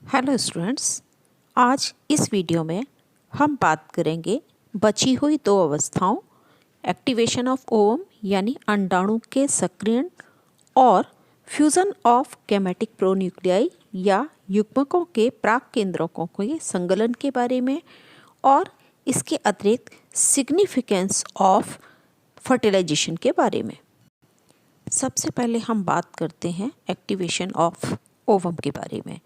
Hello students, आज इस video में हम बात करेंगे बची हुई दो अवस्थाओं एक्टिवेशन ऑफ ओवम यानी अंडाणु के सक्रियण और फ्यूज़न ऑफ गैमेटिक प्रोन्यूक्लियाई या युग्मकों के प्राक केंद्रकों के संगलन के बारे में और इसके अतिरिक्त सिग्निफिकेंस ऑफ फर्टिलाइजेशन के बारे में। सबसे पहले हम बात करते हैं एक्टिवेशन ऑफ ओवम के बारे में।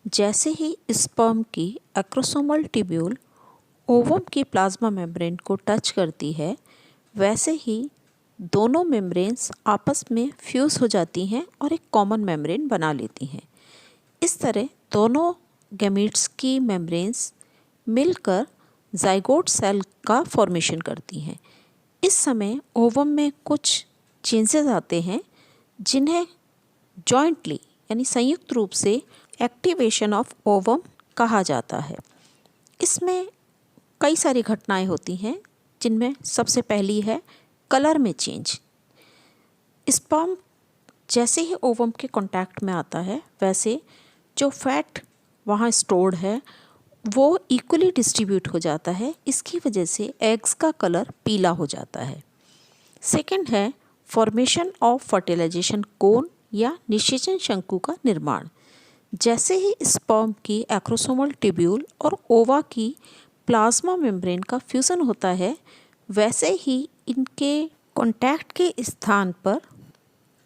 जैसे ही स्पर्म की एक्रोसोमल ट्यूब्यूल ओवम की प्लाज्मा मेम्ब्रेन को टच करती है, वैसे ही दोनों मेम्ब्रेन्स आपस में फ्यूज़ हो जाती हैं और एक कॉमन मेम्ब्रेन बना लेती हैं। इस तरह दोनों गैमीट्स की मेम्ब्रेन्स मिलकर जाइगोट सेल का फॉर्मेशन करती हैं। इस समय ओवम में कुछ चेंजेस आते हैं जिन्हें जॉइंटली यानी संयुक्त रूप से एक्टिवेशन ऑफ ओवम कहा जाता है। इसमें कई सारी घटनाएं होती हैं जिनमें सबसे पहली है कलर में चेंज। स्पर्म जैसे ही ओवम के कांटेक्ट में आता है, वैसे जो फैट वहाँ स्टोर्ड है वो इक्वली डिस्ट्रीब्यूट हो जाता है। इसकी वजह से एग्स का कलर पीला हो जाता है। सेकंड है फॉर्मेशन ऑफ फर्टिलाइजेशन कोन या निषेचन शंकु का निर्माण। जैसे ही स्पर्म की एक्रोसोमल ट्यूब्यूल और ओवा की प्लाज्मा मेम्ब्रेन का फ्यूज़न होता है, वैसे ही इनके कांटेक्ट के स्थान पर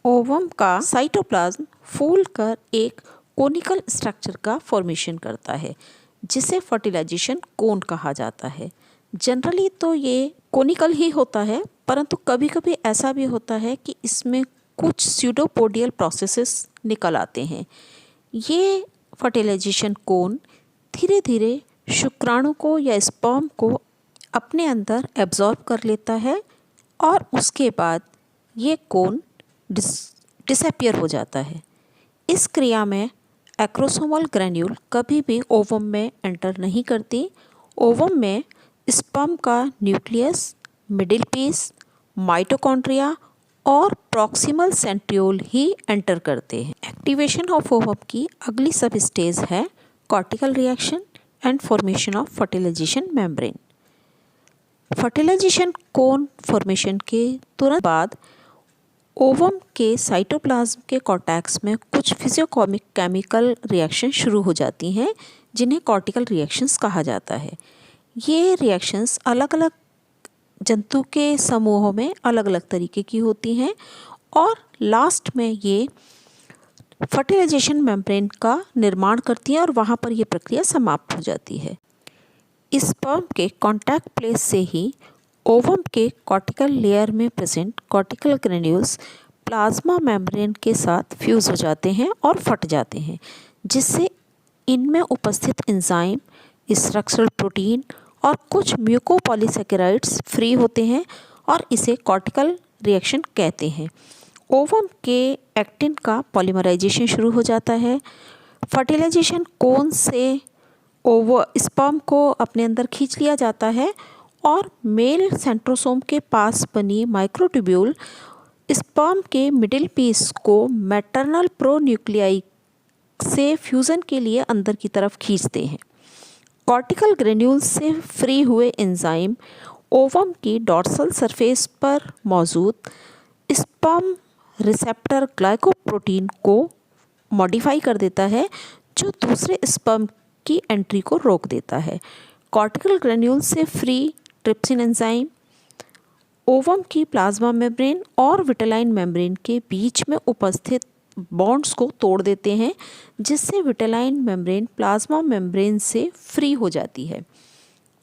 ओवम का साइटोप्लाज्म फूलकर एक कोनिकल स्ट्रक्चर का फॉर्मेशन करता है, जिसे फर्टिलाइजेशन कोन कहा जाता है। जनरली तो ये कोनिकल ही होता है, परंतु कभी कभी ऐसा भी होता है कि इसमें कुछ स्यूडोपोडियल प्रोसेसेस निकल आते हैं। ये फर्टिलाइजेशन कोन धीरे धीरे शुक्राणु को या स्पर्म को अपने अंदर एब्जॉर्ब कर लेता है और उसके बाद ये कोन डिसअपियर हो जाता है। इस क्रिया में एक्रोसोमल ग्रैन्यूल कभी भी ओवम में एंटर नहीं करती। ओवम में स्पर्म का न्यूक्लियस, मिडिल पीस, माइटोकॉन्ड्रिया और प्रॉक्सिमल सेंट्रियोल ही एंटर करते हैं। एक्टिवेशन ऑफ ओवम की अगली सब स्टेज है cortical reaction and formation of fertilization membrane. Fertilization cone formation के तुरंत बाद ओवम के साइटोप्लाज्म के कॉर्टेक्स में कुछ फिजियोकेमिक केमिकल रिएक्शन शुरू हो जाती हैं, जिन्हें कॉर्टिकल रिएक्शंस कहा जाता है। ये रिएक्शंस अलग अलग जंतु के समूहों में अलग अलग तरीके की होती हैं और लास्ट में ये फर्टिलाइजेशन मेम्ब्रेन का निर्माण करती हैं और वहाँ पर ये प्रक्रिया समाप्त हो जाती है। स्पर्म के कॉन्टैक्ट प्लेस से ही ओवम के कॉर्टिकल लेयर में present cortical granules plasma membrane के साथ फ्यूज़ हो जाते हैं और फट जाते हैं, जिससे इनमें उपस्थित एंजाइम, स्ट्रक्चरल प्रोटीन और कुछ म्यूकोपॉलीसेकेराइड्स फ्री होते हैं और इसे कॉर्टिकल रिएक्शन कहते हैं। ओवम के एक्टिन का पॉलीमराइजेशन शुरू हो जाता है। फर्टिलाइजेशन कोन से स्पर्म को अपने अंदर खींच लिया जाता है और मेल सेंट्रोसोम के पास बनी माइक्रोट्यूब्यूल स्पर्म के मिडिल पीस को मैटरनल प्रोन्यूक्लियाई से फ्यूज़न के लिए अंदर की तरफ खींचते हैं। कॉर्टिकल ग्रेन्यूल से फ्री हुए एंजाइम ओवम की डॉर्सल सरफेस पर मौजूद स्पर्म रिसेप्टर ग्लाइकोप्रोटीन को मॉडिफाई कर देता है, जो दूसरे स्पर्म की एंट्री को रोक देता है। कॉर्टिकल ग्रेन्यूल से फ्री ट्रिप्सिन एंजाइम ओवम की प्लाज्मा मेम्ब्रेन और विटेलाइन मेम्ब्रेन के बीच में उपस्थित बॉन्ड्स को तोड़ देते हैं, जिससे विटेलाइन मेम्ब्रेन प्लाज्मा मेम्ब्रेन से फ्री हो जाती है।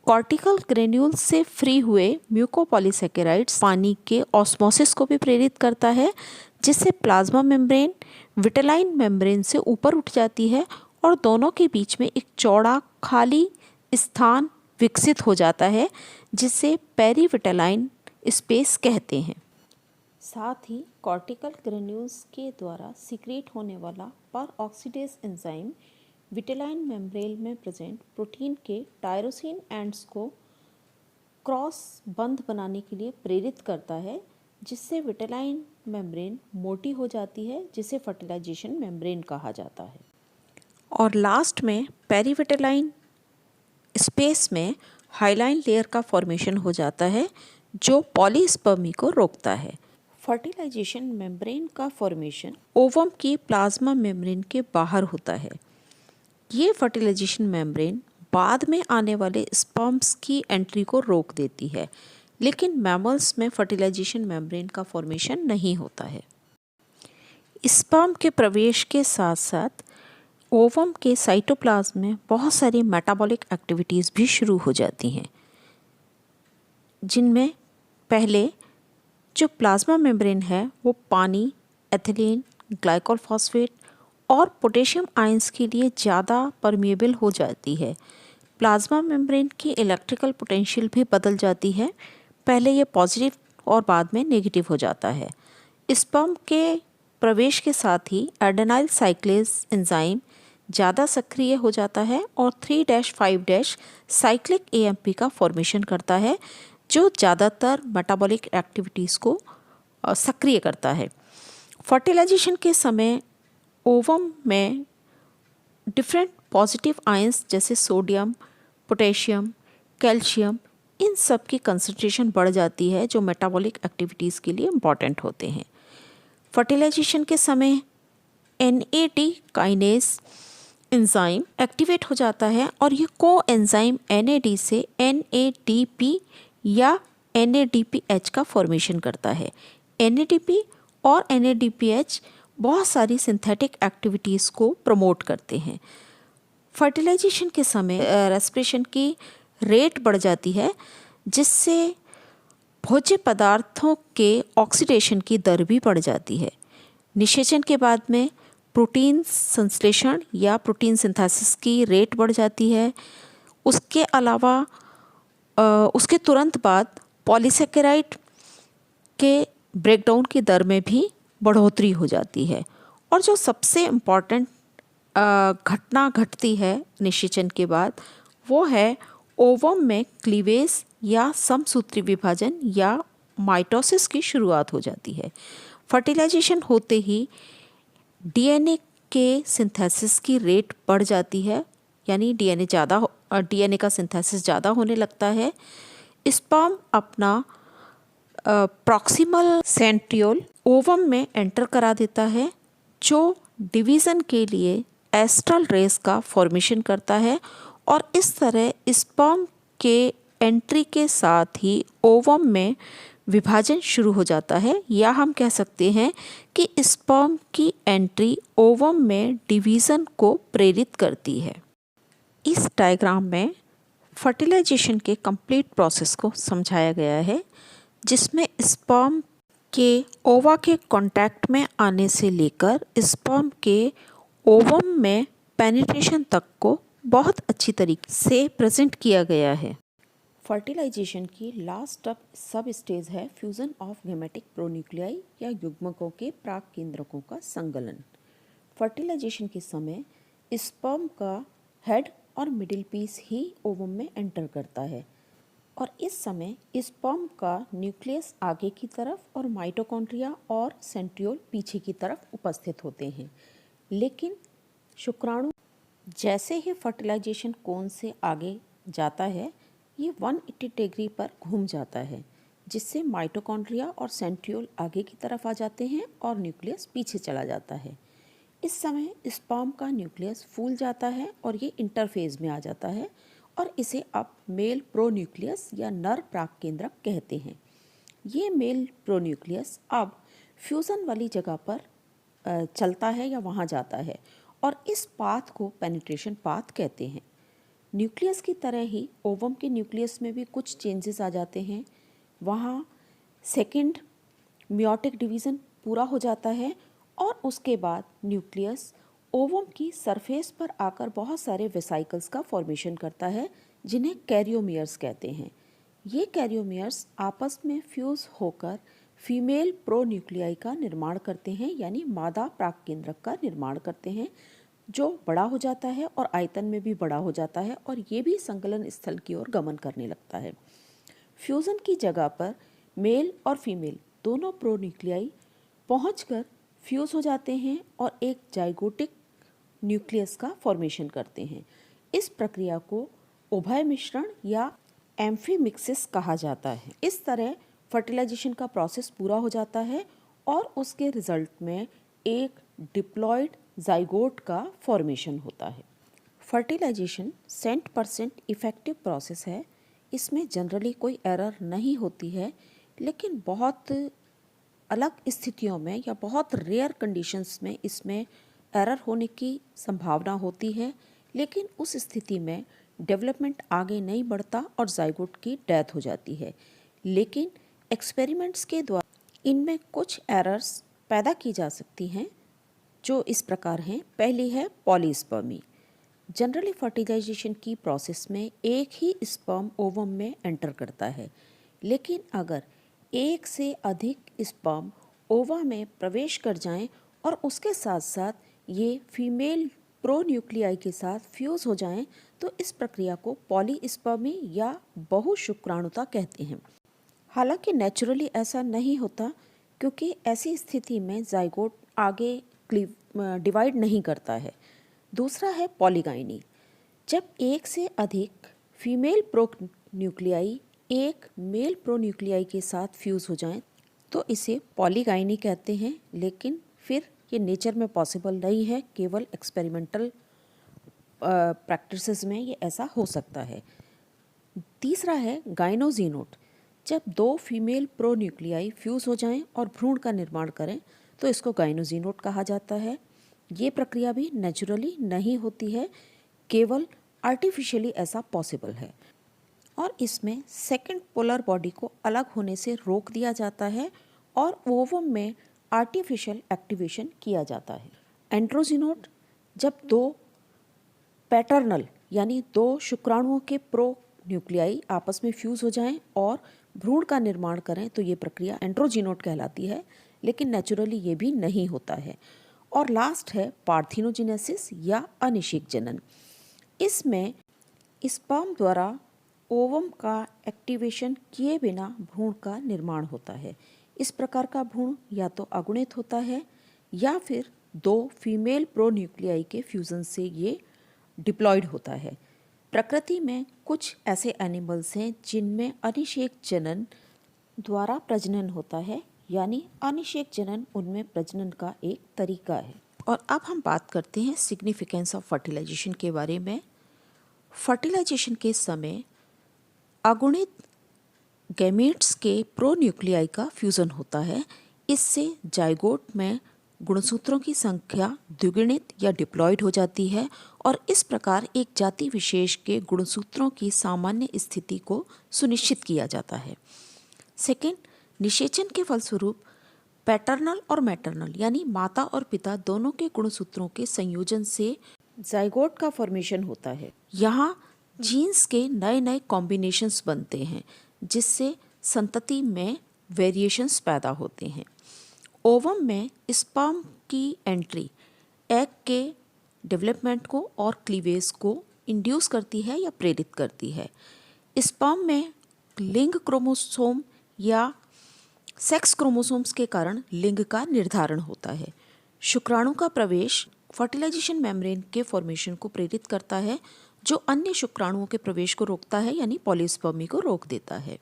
कॉर्टिकल ग्रेन्यूल से फ्री हुए म्यूकोपॉलीसेकेराइड्स पानी के ऑस्मोसिस को भी प्रेरित करता है, जिससे प्लाज्मा मेम्ब्रेन विटेलाइन मेम्ब्रेन से ऊपर उठ जाती है और दोनों के बीच में एक चौड़ा खाली स्थान विकसित हो जाता है, जिसे पेरीविटेलाइन स्पेस कहते हैं। साथ ही कॉर्टिकल ग्रेन्यूल्स के द्वारा सीक्रेट होने वाला पर ऑक्सीडेज एंजाइम विटेलाइन मेम्ब्रेन में प्रेजेंट प्रोटीन के टायरोसिन एंड्स को क्रॉस बंध बनाने के लिए प्रेरित करता है, जिससे विटेलाइन मेम्ब्रेन मोटी हो जाती है, जिसे फर्टिलाइजेशन मेम्ब्रेन कहा जाता है। और लास्ट में पेरिविटालाइन स्पेस में हाइलाइन लेयर का फॉर्मेशन हो जाता है जो पॉलीस्पर्मी को रोकता है। फर्टिलाइजेशन मेम्ब्रेन का फॉर्मेशन ओवम की प्लाज्मा मेम्ब्रेन के बाहर होता है। ये फर्टिलाइजेशन मेम्ब्रेन बाद में आने वाले स्पर्म्स की एंट्री को रोक देती है, लेकिन मैमल्स में फर्टिलाइजेशन मेम्ब्रेन का फॉर्मेशन नहीं होता है। स्पर्म के प्रवेश के साथ साथ ओवम के साइटोप्लाज्म में बहुत सारी मेटाबॉलिक एक्टिविटीज़ भी शुरू हो जाती हैं, जिनमें पहले जो प्लाज्मा मेम्ब्रेन है वो पानी, एथिलीन, ग्लाइकोल फॉस्फेट और पोटेशियम आयंस के लिए ज़्यादा परमिएबल हो जाती है। प्लाज्मा मेम्ब्रेन की इलेक्ट्रिकल पोटेंशियल भी बदल जाती है, पहले ये पॉजिटिव और बाद में नेगेटिव हो जाता है। स्पर्म के प्रवेश के साथ ही एडेनाइल साइक्लेज एंजाइम ज़्यादा सक्रिय हो जाता है और 3-5- साइक्लिक AMP का फॉर्मेशन करता है, जो ज़्यादातर मेटाबॉलिक एक्टिविटीज़ को सक्रिय करता है। फर्टिलाइजेशन के समय ओवम में डिफरेंट पॉजिटिव आयंस जैसे सोडियम, पोटेशियम, कैल्शियम, इन सब की कंसंट्रेशन बढ़ जाती है जो मेटाबॉलिक एक्टिविटीज़ के लिए इम्पॉर्टेंट होते हैं। फर्टिलाइजेशन के समय NAD काइनेज एंजाइम एक्टिवेट हो जाता है और ये को एंजाइम NAD से NADP या NADPH का फॉर्मेशन करता है। NADP और NADPH बहुत सारी सिंथेटिक एक्टिविटीज़ को प्रमोट करते हैं। फर्टिलाइजेशन के समय रेस्पिरेशन की रेट बढ़ जाती है, जिससे भोज्य पदार्थों के ऑक्सीडेशन की दर भी बढ़ जाती है। निषेचन के बाद में प्रोटीन संश्लेषण या प्रोटीन सिंथेसिस की रेट बढ़ जाती है। उसके अलावा उसके तुरंत बाद पॉलीसेकेराइड के ब्रेकडाउन की दर में भी बढ़ोतरी हो जाती है। और जो सबसे इम्पॉर्टेंट घटना घटती है निषेचन के बाद, वो है ओवम में क्लीवेज या समसूत्री विभाजन या माइटोसिस की शुरुआत हो जाती है। फर्टिलाइजेशन होते ही DNA के सिंथेसिस की रेट बढ़ जाती है, यानी DNA का सिंथेसिस ज़्यादा होने लगता है। स्पर्म अपना प्रॉक्सिमल सेंट्रियोल ओवम में एंटर करा देता है, जो डिवीज़न के लिए एस्ट्रल रेस का फॉर्मेशन करता है और इस तरह स्पर्म के एंट्री के साथ ही ओवम में विभाजन शुरू हो जाता है, या हम कह सकते हैं कि स्पर्म की एंट्री ओवम में डिवीज़न को प्रेरित करती है। इस डायग्राम में फर्टिलाइजेशन के कंप्लीट प्रोसेस को समझाया गया है, जिसमें स्पर्म के ओवा के कांटेक्ट में आने से लेकर स्पर्म के ओवम में पेनिट्रेशन तक को बहुत अच्छी तरीके से प्रेजेंट किया गया है। फर्टिलाइजेशन की लास्ट सब स्टेज है फ्यूजन ऑफ गैमेटिक प्रोन्यूक्लियाई या युग्मकों के प्राक केंद्रकों का संगलन। फर्टिलाइजेशन के समय स्पर्म का हेड और मिडिल पीस ही ओवम में एंटर करता है और इस समय स्पर्म का न्यूक्लियस आगे की तरफ और माइटोकॉन्ड्रिया और सेंट्रियोल पीछे की तरफ उपस्थित होते हैं। लेकिन शुक्राणु जैसे ही फर्टिलाइजेशन कोन से आगे जाता है, ये 180 डिग्री पर घूम जाता है, जिससे माइटोकॉन्ड्रिया और सेंट्रियोल आगे की तरफ आ जाते हैं और न्यूक्लियस पीछे चला जाता है। इस समय स्पर्म का न्यूक्लियस फूल जाता है और ये इंटरफेज में आ जाता है और इसे अब मेल प्रोन्यूक्लियस या नर प्राक केंद्रक कहते हैं। ये मेल प्रोन्यूक्लियस अब फ्यूज़न वाली जगह पर चलता है या वहाँ जाता है और इस पाथ को पेनिट्रेशन पाथ कहते हैं। न्यूक्लियस की तरह ही ओवम के न्यूक्लियस में भी कुछ चेंजेस आ जाते हैं। वहाँ सेकंड मियोटिक डिवीज़न पूरा हो जाता है और उसके बाद न्यूक्लियस ओवम की सरफेस पर आकर बहुत सारे वेसाइकल्स का फॉर्मेशन करता है, जिन्हें कैरियोमियर्स कहते हैं। ये कैरियोमियर्स आपस में फ्यूज़ होकर फीमेल प्रोन्यूक्लियाई का निर्माण करते हैं, यानी मादा प्राक केंद्रक का निर्माण करते हैं, जो बड़ा हो जाता है और आयतन में भी बड़ा हो जाता है और ये भी संकलन स्थल की ओर गमन करने लगता है। फ्यूज़न की जगह पर मेल और फीमेल दोनों प्रोन्यूक्लियाई पहुंचकर फ्यूज़ हो जाते हैं और एक जाइगोटिक न्यूक्लियस का फॉर्मेशन करते हैं। इस प्रक्रिया को उभय मिश्रण या एम्फीमिक्सिस कहा जाता है। इस तरह फर्टिलाइजेशन का प्रोसेस पूरा हो जाता है और उसके रिजल्ट में एक डिप्लॉयड जाइगोट का फॉर्मेशन होता है। फर्टिलाइजेशन 100% इफ़ेक्टिव प्रोसेस है। इसमें जनरली कोई एरर नहीं होती है, लेकिन बहुत अलग स्थितियों में या बहुत रेयर कंडीशंस में इसमें एरर होने की संभावना होती है, लेकिन उस स्थिति में डेवलपमेंट आगे नहीं बढ़ता और जाइगोट की डेथ हो जाती है। लेकिन एक्सपेरिमेंट्स के द्वारा इनमें कुछ एरर्स पैदा की जा सकती हैं, जो इस प्रकार हैं। पहली है पॉलीस्पर्मी। जनरली फर्टिलाइजेशन की प्रोसेस में एक ही स्पर्म ओवम में एंटर करता है, लेकिन अगर एक से अधिक स्पर्म ओवा में प्रवेश कर जाएं और उसके साथ साथ ये फीमेल प्रोन्यूक्लियाई के साथ फ्यूज़ हो जाएं, तो इस प्रक्रिया को पॉलीस्पर्मी या बहुशुक्राणुता कहते हैं। हालांकि नेचुरली ऐसा नहीं होता, क्योंकि ऐसी स्थिति में जाइगोट आगे डिवाइड नहीं करता है। दूसरा है पॉलीगाइनी। जब एक से अधिक फीमेल प्रोन्यूक्लियाई एक मेल प्रोन्यूक्लियाई के साथ फ्यूज़ हो जाएं, तो इसे पॉलीगाइनी कहते हैं, लेकिन फिर ये नेचर में पॉसिबल नहीं है, केवल एक्सपेरिमेंटल प्रैक्टिसेस में ये ऐसा हो सकता है। तीसरा है गाइनोजीनोट। जब दो फीमेल प्रोन्यूक्लियाई फ्यूज़ हो जाएं और भ्रूण का निर्माण करें, तो इसको गाइनोजीनोट कहा जाता है। ये प्रक्रिया भी नेचुरली नहीं होती है, केवल आर्टिफिशियली ऐसा पॉसिबल है, और इसमें सेकंड पोलर बॉडी को अलग होने से रोक दिया जाता है और ओवम में आर्टिफिशियल एक्टिवेशन किया जाता है। एंड्रोजिनोट। जब दो पैटर्नल यानी दो शुक्राणुओं के प्रोन्यूक्लियाई आपस में फ्यूज़ हो जाएं और भ्रूण का निर्माण करें, तो ये प्रक्रिया एंड्रोजिनोट कहलाती है, लेकिन नेचुरली ये भी नहीं होता है। और लास्ट है पार्थिनोजेनेसिस या अनिषेक जनन। इसमें स्पर्म द्वारा ओवम का एक्टिवेशन किए बिना भ्रूण का निर्माण होता है। इस प्रकार का भ्रूण या तो अगुणित होता है या फिर दो फीमेल प्रोन्यूक्लियाई के फ्यूजन से ये डिप्लॉयड होता है। प्रकृति में कुछ ऐसे एनिमल्स हैं जिनमें अनिषेक जनन द्वारा प्रजनन होता है, यानी अनिषेक जनन उनमें प्रजनन का एक तरीका है। और अब हम बात करते हैं सिग्निफिकेंस ऑफ फर्टिलाइजेशन के बारे में। फर्टिलाइजेशन के समय अगुणित गैमेट्स के प्रोन्यूक्लियाई का फ्यूजन होता है। इससे जाइगोट में गुणसूत्रों की संख्या द्विगुणित या डिप्लॉयड हो जाती है और इस प्रकार एक जाति विशेष के गुणसूत्रों की सामान्य स्थिति को सुनिश्चित किया जाता है। सेकेंड, निषेचन के फलस्वरूप पैटर्नल और मैटरनल यानी माता और पिता दोनों के गुणसूत्रों के संयोजन से जाइगोट का फॉर्मेशन होता है। यहाँ जीन्स के नए नए कॉम्बिनेशंस बनते हैं, जिससे संतति में वेरिएशंस पैदा होते हैं। ओवम में स्पर्म की एंट्री एग के डेवलपमेंट को और क्लीवेज को इंड्यूस करती है या प्रेरित करती है। स्पर्म में लिंग क्रोमोसोम या सेक्स क्रोमोसोम्स के कारण लिंग का निर्धारण होता है। शुक्राणु का प्रवेश फर्टिलाइजेशन मेम्ब्रेन के फॉर्मेशन को प्रेरित करता है, जो अन्य शुक्राणुओं के प्रवेश को रोकता है, यानी पॉलीस्पर्मी को रोक देता है।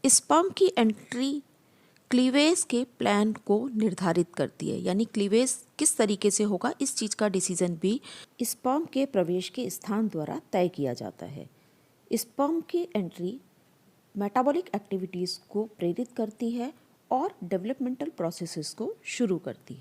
स्पर्म की एंट्री क्लीवेज के प्लान को निर्धारित करती है, यानी क्लीवेज किस तरीके से होगा इस चीज़ का डिसीजन भी स्पर्म के प्रवेश के स्थान द्वारा तय किया जाता है। स्पर्म की एंट्री मेटाबॉलिक एक्टिविटीज़ को प्रेरित करती है और डेवलपमेंटल प्रोसेसेस को शुरू करती है।